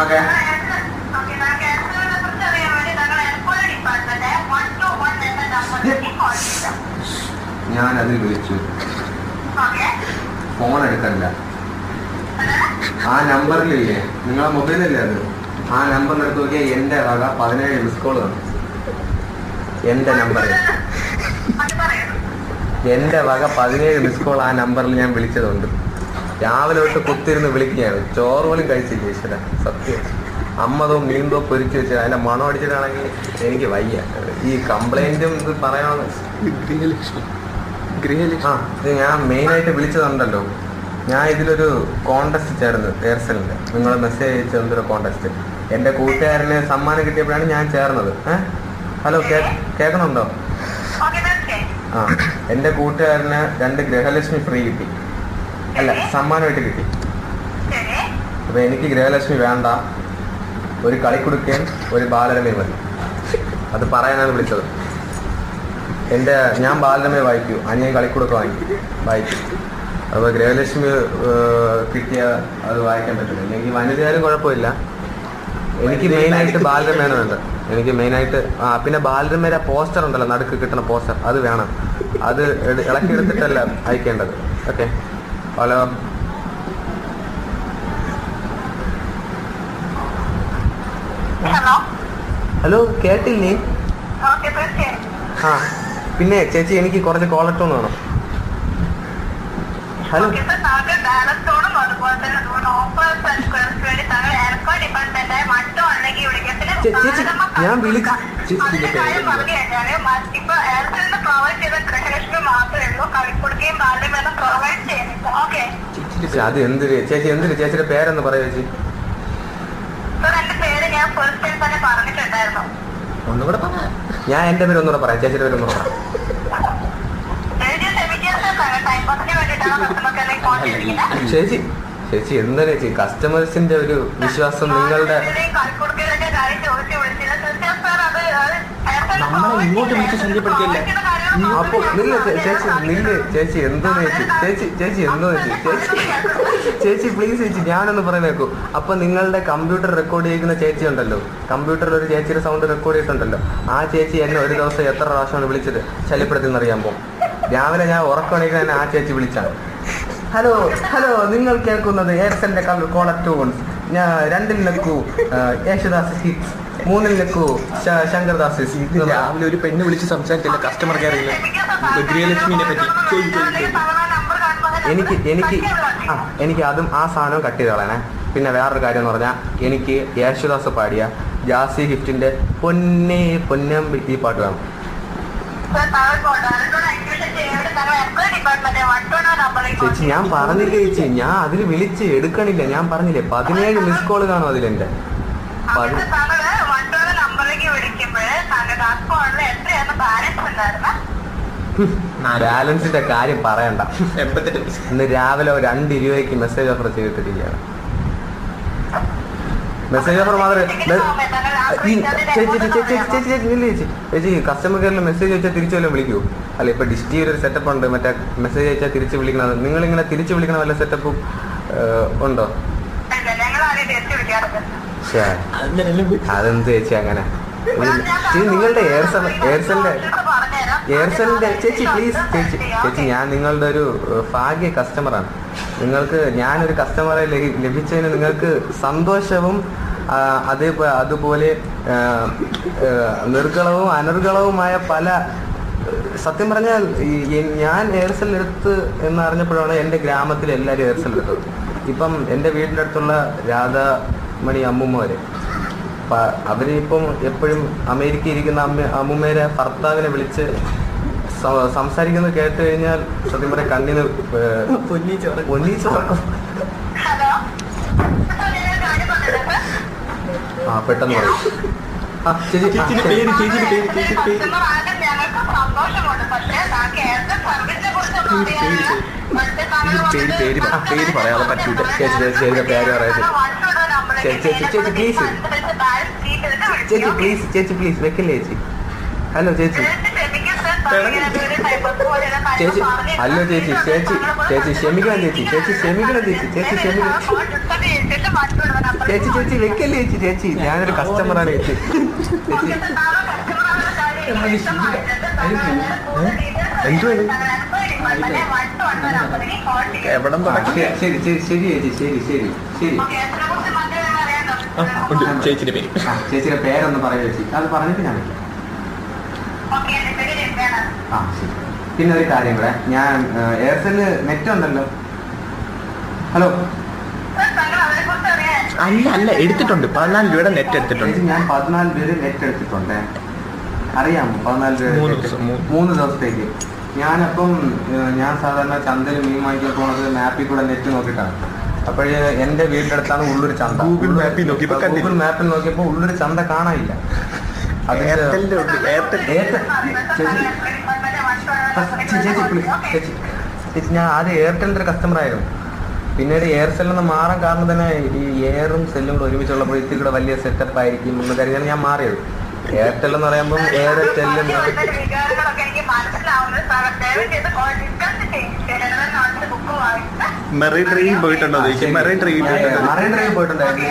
Okay. ഞാനതിൽ വിളിച്ചു, phone എടുക്കണ്ട. ആ നമ്പറിലില്ലേ, നിങ്ങളെ മൊബൈലല്ലേ അത്, ആ നമ്പറിൽ എടുത്ത് നോക്കിയാൽ എൻ്റെ വക 17 മിസ് കോൾ ആണ്. എൻ്റെ നമ്പറിൽ എൻ്റെ വക 17 മിസ് കോൾ ആ നമ്പറിൽ ഞാൻ വിളിച്ചതുണ്ട്. രാവിലെ തൊട്ട് കുത്തിരുന്ന് വിളിക്കുകയാണ്. ചോറ് പോലും കഴിച്ചില്ല ഈശ്വര, സത്യം. അമ്മതോ മീന്തോ പൊരിച്ചു വെച്ചാൽ അതിൻ്റെ മണം അടിച്ചിട്ടാണെങ്കിൽ എനിക്ക് വയ്യ. ഈ കംപ്ലൈൻറ്റും ഇത് പറയണമെന്ന് ഇത് ഞാൻ മെയിനായിട്ട് വിളിച്ചതുണ്ടല്ലോ. ഞാൻ ഇതിലൊരു കോൺടെസ്റ്റ് ചേർന്ന് എയർസെല്ലിൻ്റെ, നിങ്ങൾ മെസ്സേജ് അയച്ച എന്തൊരു കോൺടെസ്റ്റ്. എൻ്റെ കൂട്ടുകാരന് സമ്മാനം കിട്ടിയപ്പോഴാണ് ഞാൻ ചേർന്നത്. ഹലോ, കേൾക്കണുണ്ടോ? ആ, എൻ്റെ കൂട്ടുകാരന് 2 ഗൃഹലക്ഷ്മി ഫ്രീ കിട്ടി, അല്ല സമ്മാനമായിട്ട് കിട്ടി. അപ്പോൾ എനിക്ക് ഗൃഹലക്ഷ്മി വേണ്ട, ഒരു കളിക്കുടുക്കയും ഒരു ബാലരമയും മതി. അത് പറയാനാണ് വിളിച്ചത്. ഞാൻ ബാലരമയെ വായിക്കൂ, അനിയൻ കളിക്കുടുക്ക വായിക്കും. അപ്പോൾ ഗൃഹലക്ഷ്മി കിട്ടിയ അത് വായിക്കാൻ പറ്റില്ല. എനിക്ക് വനിതയാലും കുഴപ്പമില്ല. എനിക്ക് മെയിനായിട്ട് ബാലരമയാണ് വേണ്ടത്. എനിക്ക് മെയിനായിട്ട് പിന്നെ ബാലരമയുടെ പോസ്റ്റർ ഉണ്ടല്ലോ, നടുക്ക് കിട്ടുന്ന പോസ്റ്റർ, അത് വേണം. അത് ഇളക്കിയെടുത്തിട്ടല്ല അയക്കേണ്ടത്. ഓക്കെ. ഹലോ, ഹലോ, കേട്ടില്ലേ? ആ, പിന്നെ ചേച്ചി എനിക്ക് കുറച്ച് കോളർ ടോൺ വേണം. ഹലോ, ചേച്ചി ഞാൻ വിളിച്ചു. അത് എന്തിന് ചേച്ചി, എന്തിന് ചേച്ചിയുടെ പേരെന്ന് പറയാ ചേച്ചി? ഒന്നുകൂടെ പറ. ഞാൻ എൻ്റെ പേര് ഒന്നുകൂടെ പറയാം, ചേച്ചിയുടെ പേര് ഒന്നുകൂടെ പറയാം. ചേച്ചി ചേച്ചി എന്താ ചേച്ചി, കസ്റ്റമേഴ്സിന്റെ ഒരു വിശ്വാസം നിങ്ങളുടെ നമ്മളെ ഇങ്ങോട്ട് വിളിച്ച് ശല്യപ്പെടുത്തിയല്ലേ. അപ്പൊ ചേച്ചി എന്തോ ചേച്ചി പ്ലീസ് ചേച്ചി ഞാനൊന്ന് പറയുന്നേക്കൂ. അപ്പൊ നിങ്ങളുടെ കമ്പ്യൂട്ടർ റെക്കോർഡ് ചെയ്യുന്ന ചേച്ചി ഉണ്ടല്ലോ, കമ്പ്യൂട്ടറിൽ ഒരു ചേച്ചിയുടെ സൗണ്ട് റെക്കോർഡ് ചെയ്തിട്ടുണ്ടല്ലോ, ആ ചേച്ചി എന്നെ ഒരു ദിവസം എത്ര പ്രാവശ്യമാണ് വിളിച്ചത് ശല്യപ്പെടുത്തിയെന്ന് അറിയാമോ? രാവിലെ ഞാൻ ഉറക്കമാണെങ്കിൽ തന്നെ ആ ചേച്ചി വിളിച്ചാണ്. ഹലോ ഹലോ, നിങ്ങൾ കേൾക്കുന്നത് എയർസെല്ലിന്റെ കോളർ ടൂൺസ്. ഞാൻ 2-ൽ നിൽക്കൂ യേശുദാസ് ഹിറ്റ്സ്, 3-ൽ നിൽക്കൂ ശങ്കർദാസ്. രാവിലെ ഒരു പെണ്ണ് വിളിച്ച് സംസാരിച്ചില്ല, കസ്റ്റമർ കെയർ ഗൃഹലക്ഷ്മിനെ പറ്റി എനിക്ക് അതും ആ സാധനം കട്ട് ചെയ്ത് കളയണേ. പിന്നെ വേറൊരു കാര്യം എന്ന് പറഞ്ഞാൽ, എനിക്ക് യേശുദാസ് പാടിയ ജാസി ഗിഫ്റ്റിന്റെ പൊന്നേ പൊന്നമ്പി ഈ പാട്ട് വേണം. ചേച്ചി ഞാൻ പറഞ്ഞില്ലേ ചേച്ചി, ഞാൻ അതിൽ വിളിച്ച് എടുക്കണില്ല. ഞാൻ പറഞ്ഞില്ലേ 17 മിസ് കോള് കാണും അതിലെന്റെ. ബാലൻസിന്റെ കാര്യം പറയണ്ട. ഇന്ന് രാവിലെ 2 രൂപയ്ക്ക് മെസ്സേജ് ഓഫർ ചെയ്തിട്ടിരിക്കുകയാണ്. മെസ്സേജ് ഓഫർ മാത്രമേ ചേച്ചി കസ്റ്റമർ കെയറിൽ മെസ്സേജ് അയച്ചാൽ തിരിച്ചു വല്ലതും വിളിക്കൂ? അല്ല, ഇപ്പൊ ഡിസ്റ്റി ഒരു സെറ്റപ്പ് ഉണ്ട്, മറ്റേ മെസ്സേജ് അയച്ചാൽ തിരിച്ച് വിളിക്കണത്. നിങ്ങളിങ്ങനെ തിരിച്ചു വിളിക്കണ വല്ല സെറ്റപ്പും ഉണ്ടോ? അതെന്ത് ചേച്ചി അങ്ങനെ? നിങ്ങളുടെ എയർസെല്ലിന്റെ ചേച്ചി പ്ലീസ് ചേച്ചി ഞാൻ നിങ്ങളുടെ ഒരു ഭാഗ്യ കസ്റ്റമറാണ്. നിങ്ങൾക്ക് ഞാനൊരു കസ്റ്റമറെ ലഭിച്ചതിന് നിങ്ങൾക്ക് സന്തോഷവും അതുപോലെ നിർഗളവും അനർഗളവുമായ പല, സത്യം പറഞ്ഞാൽ ഞാൻ എയർസെൽ എടുത്ത് എന്നറിഞ്ഞപ്പോഴാണ് എൻ്റെ ഗ്രാമത്തിൽ എല്ലാവരും എയർസെൽ എടുത്തത്. ഇപ്പം എൻ്റെ വീടിൻ്റെ അടുത്തുള്ള രാധാമണി അമ്മൂമ്മര് അവരിപ്പം എപ്പോഴും അമേരിക്കയിൽ ഇരിക്കുന്ന അമ്മൂമ്മേരെ ഭർത്താവിനെ വിളിച്ച് സംസാരിക്കുന്നത് കേട്ട് കഴിഞ്ഞാൽ സത്യം പറയാൻ കണ്ണിന് പൊന്നീച്ചോറക്കും. ആ പെട്ടെന്ന് പറയും. പേര് പറയാതെ പറ്റൂല ചേച്ചിയുടെ പേര് പറയാതെ. ചേച്ചി പ്ലീസ് വെക്കല്ലേ ചേച്ചി. ഹലോ ചേച്ചി ഹലോ ചേച്ചി ക്ഷമിക്കണം ചേച്ചി ക്ഷമിക്കണം. ചേച്ചി ചേച്ചി വെക്കല്ലേ ചേച്ചി ചേച്ചി ഞാനൊരു കസ്റ്റമറാണ് ചേച്ചി എവിടെ ശരി ശരി ശരി ചേച്ചി ശരി ശരി ശരി ചേച്ചിയുടെ പേര് ചേച്ചിയുടെ പേരൊന്ന് പറയാ ചേച്ചി അത് പറഞ്ഞിട്ട് ഞാൻ ആ ശരി പിന്നെ ഒരു കാര്യം കൂടെ ഞാൻ എയർസെല് നെറ്റ് ഉണ്ടല്ലോ ഹലോ അല്ല അല്ല എടുത്തിട്ടുണ്ട് 14 രൂപയുടെ നെറ്റ് എടുത്തിട്ടുണ്ട് ഞാൻ 14 രൂപ നെറ്റ് എടുത്തിട്ടുണ്ട് അറിയാമോ 14 രൂപ 3 ദിവസത്തേക്ക് ഞാനപ്പം ഞാൻ സാധാരണ ചന്തയിൽ മീൻ വാങ്ങിക്കാൻ പോണത് മാപ്പിൽ കൂടെ നെറ്റ് നോക്കിയിട്ടാണ് അപ്പോഴേ എന്റെ വീടിന്റെ അടുത്താണ് ഉള്ളൊരു ചന്ത ഗൂഗിൾ മാപ്പിൽ നോക്കിയപ്പോ ഉള്ളൊരു ചന്ത കാണാനില്ല അത് ചേച്ചി ഞാൻ ആദ്യം എയർടെലിന്റെ ഒരു കസ്റ്റമർ ആയിരുന്നു പിന്നീട് എയർസെല്ലിൽ നിന്ന് മാറാൻ കാരണം തന്നെ ഈ എയറും സെല്ലും കൂടെ ഒരുമിച്ചുള്ളപ്പോൾ ഇതിൽ കൂടെ വലിയ സെറ്റപ്പ് ആയിരിക്കും എന്ന് കരുതിയാണ് ഞാൻ മാറിയത് എയർടെൽ എന്ന് പറയുമ്പോൾ എയർടെല്ലും മെറൈൻ ഡ്രൈവിൽ പോയിട്ടുണ്ടോ മെറൈൻ ഡ്രൈവിൽ പോയിട്ടുണ്ടായിരുന്നു